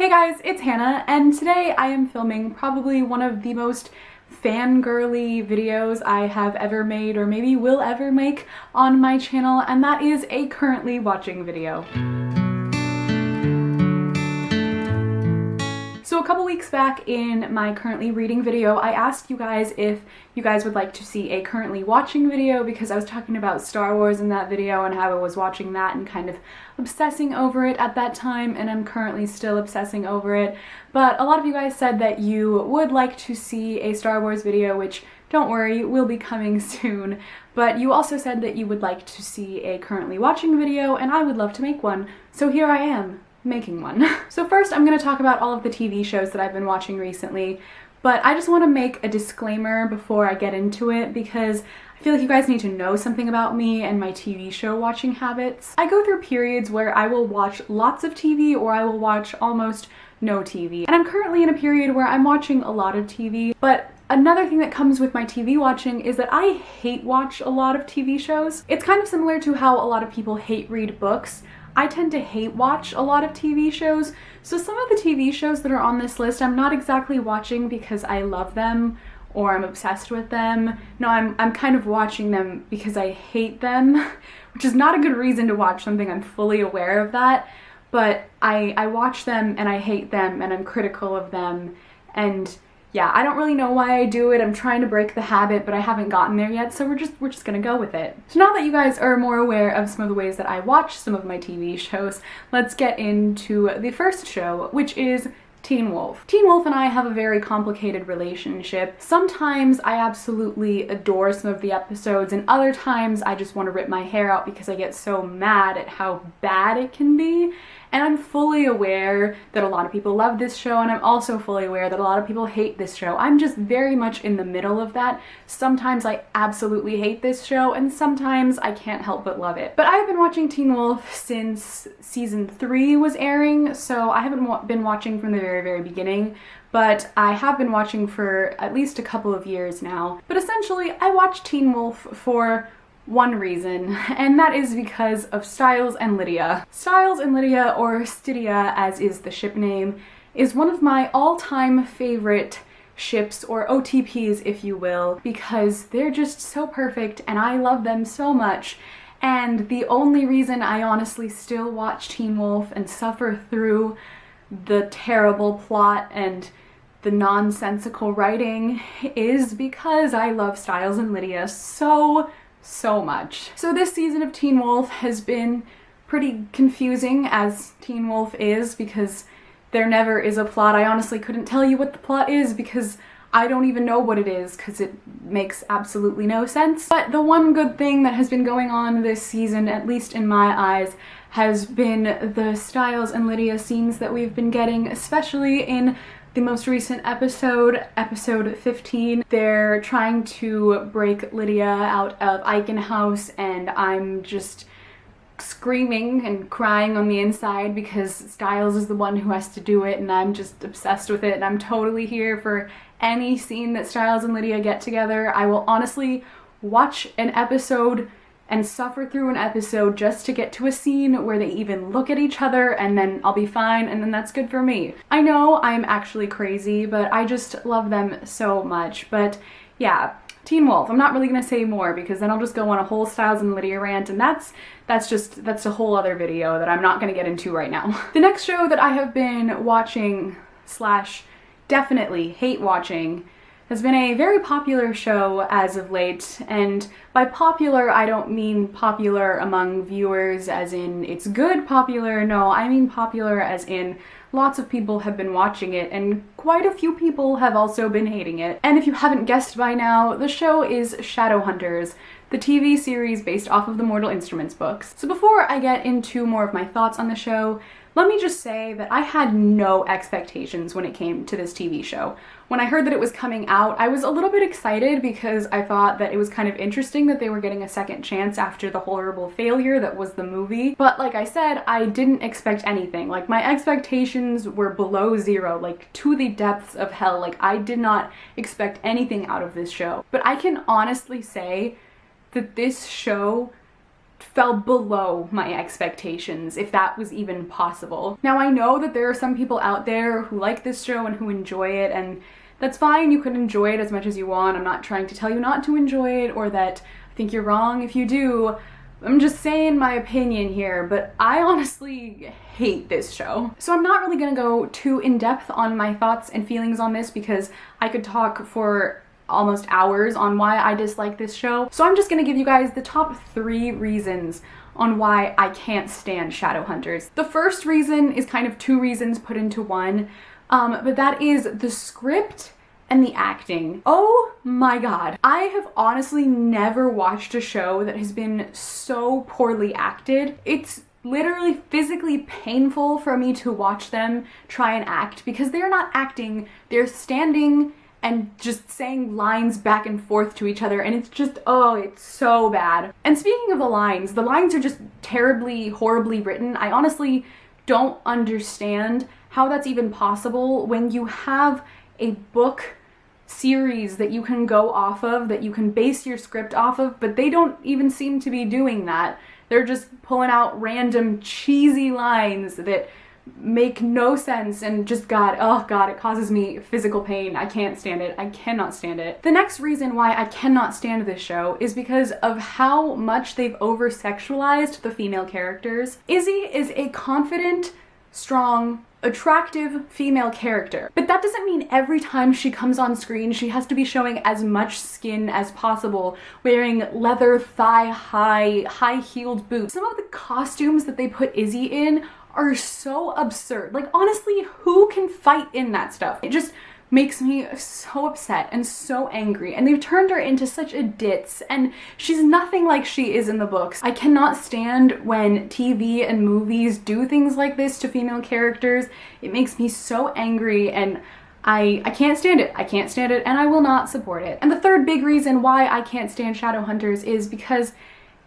Hey guys, it's Hannah, and today I am filming probably one of the most fangirly videos I have ever made or maybe will ever make on my channel, and that is a currently watching video. So a couple weeks back in my currently reading video, I asked you guys if you guys would like to see a currently watching video because I was talking about Star Wars in that video and how I was watching that and kind of obsessing over it at that time, and I'm currently still obsessing over it. But a lot of you guys said that you would like to see a Star Wars video, which don't worry, will be coming soon. But you also said that you would like to see a currently watching video, and I would love to make one. So here I am, making one. So first I'm going to talk about all of the TV shows that I've been watching recently, but I just want to make a disclaimer before I get into it because I feel like you guys need to know something about me and my TV show watching habits. I go through periods where I will watch lots of TV or I will watch almost no TV. And I'm currently in a period where I'm watching a lot of TV, but another thing that comes with my TV watching is that I hate watch a lot of TV shows. It's kind of similar to how a lot of people hate read books. I tend to hate watch a lot of TV shows, so some of the TV shows that are on this list I'm not exactly watching because I love them or I'm obsessed with them. No, I'm kind of watching them because I hate them, which is not a good reason to watch something. I'm fully aware of that, but I watch them and I hate them and I'm critical of them, and yeah, I don't really know why I do it. I'm trying to break the habit, but I haven't gotten there yet, so we're just gonna go with it. So now that you guys are more aware of some of the ways that I watch some of my TV shows, let's get into the first show, which is Teen Wolf. Teen Wolf and I have a very complicated relationship. Sometimes I absolutely adore some of the episodes, and other times I just want to rip my hair out because I get so mad at how bad it can be. And I'm fully aware that a lot of people love this show, and I'm also fully aware that a lot of people hate this show. I'm just very much in the middle of that. Sometimes I absolutely hate this show, and sometimes I can't help but love it. But I've been watching Teen Wolf since season 3 was airing, so I haven't been watching from the very beginning, but I have been watching for at least a couple of years now. But essentially, I watched Teen Wolf for one reason, and that is because of Stiles and Lydia. Stiles and Lydia, or Stydia as is the ship name, is one of my all-time favorite ships, or OTPs if you will, because they're just so perfect and I love them so much. And the only reason I honestly still watch Teen Wolf and suffer through the terrible plot and the nonsensical writing is because I love Stiles and Lydia so much. So this season of Teen Wolf has been pretty confusing, as Teen Wolf is, because there never is a plot. I honestly couldn't tell you what the plot is because I don't even know what it is because it makes absolutely no sense. But the one good thing that has been going on this season, at least in my eyes, has been the Stiles and Lydia scenes that we've been getting, especially in the most recent episode, episode 15. They're trying to break Lydia out of Eichen House, and I'm just screaming and crying on the inside because Stiles is the one who has to do it, and I'm just obsessed with it, and I'm totally here for any scene that Stiles and Lydia get together. I will honestly watch an episode and suffer through an episode just to get to a scene where they even look at each other, and then I'll be fine, and then that's good for me. I know I'm actually crazy, but I just love them so much. But yeah, Teen Wolf. I'm not really gonna say more because then I'll just go on a whole Stiles and Lydia rant, and that's a whole other video that I'm not gonna get into right now. The next show that I have been watching / definitely hate watching has been a very popular show as of late, and by popular I don't mean popular among viewers as in it's good popular. No, I mean popular as in lots of people have been watching it and quite a few people have also been hating it. And if you haven't guessed by now, the show is Shadowhunters, the TV series based off of the Mortal Instruments books. So before I get into more of my thoughts on the show, let me just say that I had no expectations when it came to this TV show. When I heard that it was coming out, I was a little bit excited because I thought that it was kind of interesting that they were getting a second chance after the horrible failure that was the movie. But like I said, I didn't expect anything. Like, my expectations were below zero, like to the depths of hell. Like, I did not expect anything out of this show. But I can honestly say that this show fell below my expectations, if that was even possible. Now, I know that there are some people out there who like this show and who enjoy it, and that's fine. You can enjoy it as much as you want. I'm not trying to tell you not to enjoy it or that I think you're wrong if you do. I'm just saying my opinion here, but I honestly hate this show. So I'm not really gonna go too in-depth on my thoughts and feelings on this because I could talk for almost hours on why I dislike this show. So I'm just gonna give you guys the top 3 reasons on why I can't stand Shadowhunters. The first reason is kind of 2 reasons put into one, but that is the script and the acting. Oh my god. I have honestly never watched a show that has been so poorly acted. It's literally physically painful for me to watch them try and act because they're not acting, they're standing and just saying lines back and forth to each other, and it's just, oh, it's so bad. And speaking of the lines are just terribly, horribly written. I honestly don't understand how that's even possible when you have a book series that you can go off of, that you can base your script off of, but they don't even seem to be doing that. They're just pulling out random cheesy lines that make no sense and just, God, oh God, it causes me physical pain. I can't stand it. I cannot stand it. The next reason why I cannot stand this show is because of how much they've over-sexualized the female characters. Izzy is a confident, strong, attractive female character, but that doesn't mean every time she comes on screen she has to be showing as much skin as possible, wearing leather thigh-high, high-heeled boots. Some of the costumes that they put Izzy in are so absurd. Like, honestly, who can fight in that stuff? It just makes me so upset and so angry, and they've turned her into such a ditz, and she's nothing like she is in the books. I cannot stand when TV and movies do things like this to female characters. It makes me so angry, and I can't stand it. I can't stand it, and I will not support it. And the third big reason why I can't stand Shadowhunters is because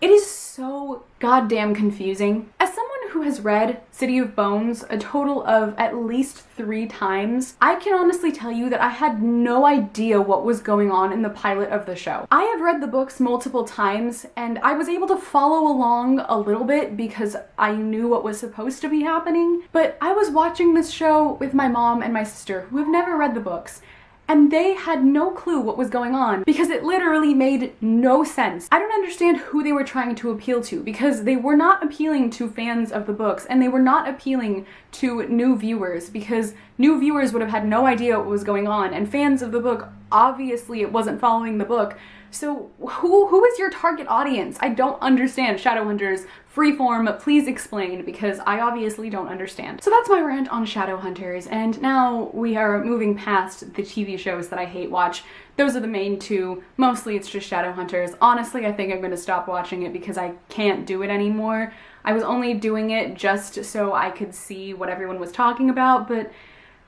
it is so goddamn confusing. As someone who has read City of Bones a total of at least 3 times, I can honestly tell you that I had no idea what was going on in the pilot of the show. I have read the books multiple times and I was able to follow along a little bit because I knew what was supposed to be happening, but I was watching this show with my mom and my sister who have never read the books, and they had no clue what was going on because it literally made no sense. I don't understand who they were trying to appeal to because they were not appealing to fans of the books, and they were not appealing to new viewers because new viewers would have had no idea what was going on, and fans of the book, obviously it wasn't following the book. So who is your target audience? I don't understand. Shadowhunters, freeform, please explain, because I obviously don't understand. So that's my rant on Shadowhunters, and now we are moving past the TV shows that I hate watch. Those are the main 2. Mostly it's just Shadowhunters. Honestly, I think I'm gonna stop watching it because I can't do it anymore. I was only doing it just so I could see what everyone was talking about, but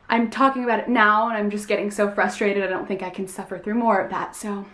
I'm talking about it now and I'm just getting so frustrated I don't think I can suffer through more of that, so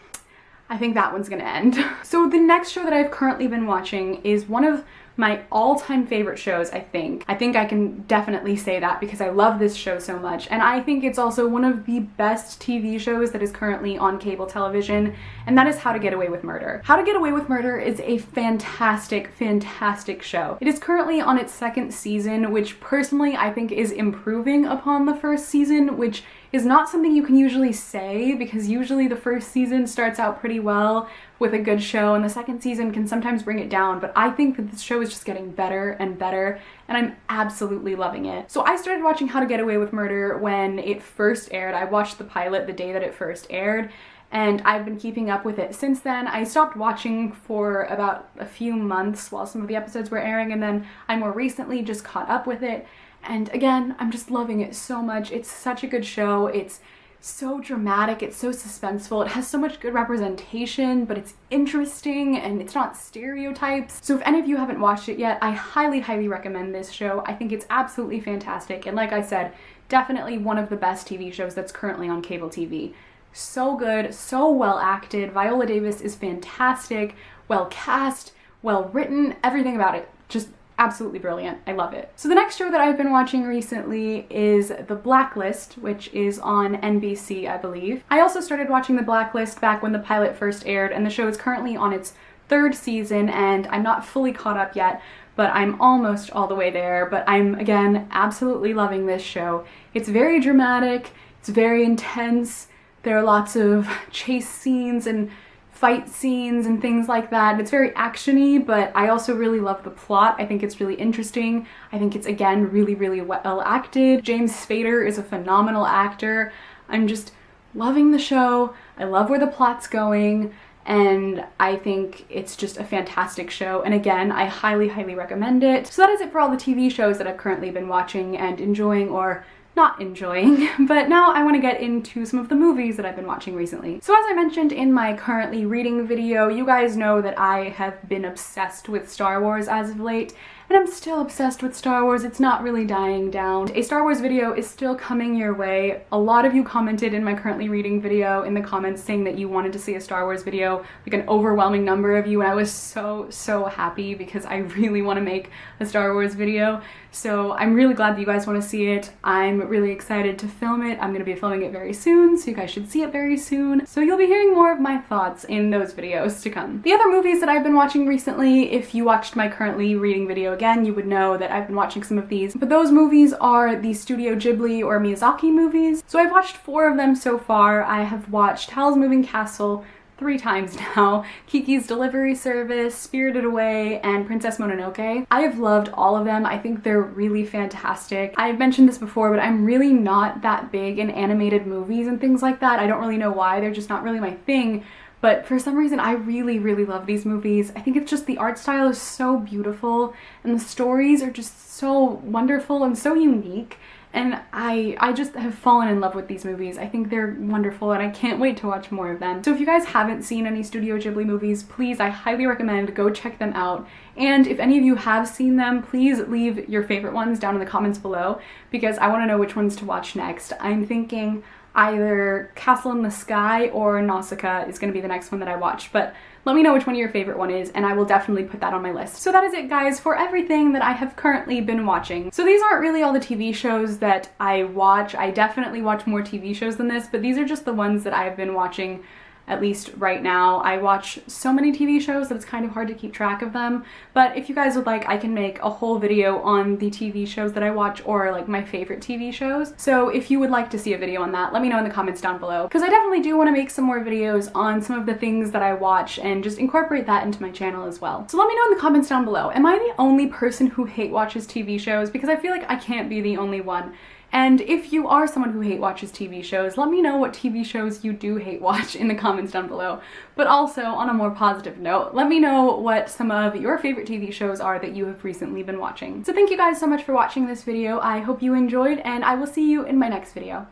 I think that one's gonna end. So the next show that I've currently been watching is one of my all-time favorite shows, I think. I think I can definitely say that because I love this show so much, and I think it's also one of the best TV shows that is currently on cable television, and that is How to Get Away with Murder. How to Get Away with Murder is a fantastic, fantastic show. It is currently on its 2nd season, which personally I think is improving upon the 1st season, which is not something you can usually say because usually the 1st season starts out pretty well with a good show and the 2nd season can sometimes bring it down, but I think that this show is just getting better and better and I'm absolutely loving it. So I started watching How to Get Away with Murder when it first aired. I watched the pilot the day that it first aired, and I've been keeping up with it since then. I stopped watching for about a few months while some of the episodes were airing, and then I more recently just caught up with it. And again, I'm just loving it so much. It's such a good show. It's so dramatic, it's so suspenseful, it has so much good representation, but it's interesting and it's not stereotypes. So if any of you haven't watched it yet, I highly, highly recommend this show. I think it's absolutely fantastic, and like I said, definitely one of the best TV shows that's currently on cable TV. So good, so well acted. Viola Davis is fantastic, well cast, well written, everything about it. Just absolutely brilliant. I love it. So the next show that I've been watching recently is The Blacklist, which is on NBC, I believe. I also started watching The Blacklist back when the pilot first aired, and the show is currently on its 3rd season and I'm not fully caught up yet, but I'm almost all the way there. But I'm, again, absolutely loving this show. It's very dramatic, it's very intense, there are lots of chase scenes and fight scenes and things like that. It's very actiony, but I also really love the plot. I think it's really interesting. I think it's, again, really, really well acted. James Spader is a phenomenal actor. I'm just loving the show. I love where the plot's going, and I think it's just a fantastic show. And again, I highly, highly recommend it. So that is it for all the TV shows that I've currently been watching and enjoying, or not enjoying, but now I want to get into some of the movies that I've been watching recently. So as I mentioned in my currently reading video, you guys know that I have been obsessed with Star Wars as of late, and I'm still obsessed with Star Wars. It's not really dying down. A Star Wars video is still coming your way. A lot of you commented in my currently reading video in the comments saying that you wanted to see a Star Wars video, like an overwhelming number of you, and I was so happy because I really want to make a Star Wars video. So I'm really glad that you guys want to see it. I'm really excited to film it. I'm going to be filming it very soon, so you guys should see it very soon. So you'll be hearing more of my thoughts in those videos to come. The other movies that I've been watching recently, if you watched my currently reading video again, you would know that I've been watching some of these, but those movies are the Studio Ghibli or Miyazaki movies. So I've watched 4 of them so far. I have watched Howl's Moving Castle 3 times now, Kiki's Delivery Service, Spirited Away, and Princess Mononoke. I have loved all of them. I think they're really fantastic. I've mentioned this before, but I'm really not that big in animated movies and things like that. I don't really know why, they're just not really my thing. But for some reason, I really, really love these movies. I think it's just the art style is so beautiful, and the stories are just so wonderful and so unique. And I just have fallen in love with these movies. I think they're wonderful, and I can't wait to watch more of them. So if you guys haven't seen any Studio Ghibli movies, please, I highly recommend go check them out. And if any of you have seen them, please leave your favorite ones down in the comments below, because I want to know which ones to watch next. I'm thinking either Castle in the Sky or Nausicaa is going to be the next one that I watch, but let me know which one your favorite one is, and I will definitely put that on my list. So that is it, guys, for everything that I have currently been watching. So these aren't really all the TV shows that I watch. I definitely watch more TV shows than this, but these are just the ones that I've been watching, at least right now. I watch so many TV shows that it's kind of hard to keep track of them, but if you guys would like, I can make a whole video on the TV shows that I watch, or like my favorite TV shows. So if you would like to see a video on that, let me know in the comments down below, because I definitely do want to make some more videos on some of the things that I watch and just incorporate that into my channel as well. So let me know in the comments down below, am I the only person who hate watches TV shows? Because I feel like I can't be the only one. And if you are someone who hate watches TV shows, let me know what TV shows you do hate watch in the comments down below. But also, on a more positive note, let me know what some of your favorite TV shows are that you have recently been watching. So thank you guys so much for watching this video. I hope you enjoyed, and I will see you in my next video.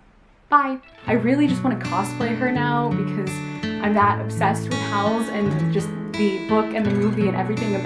Bye! I really just want to cosplay her now because I'm that obsessed with Howl's and just the book and the movie and everything about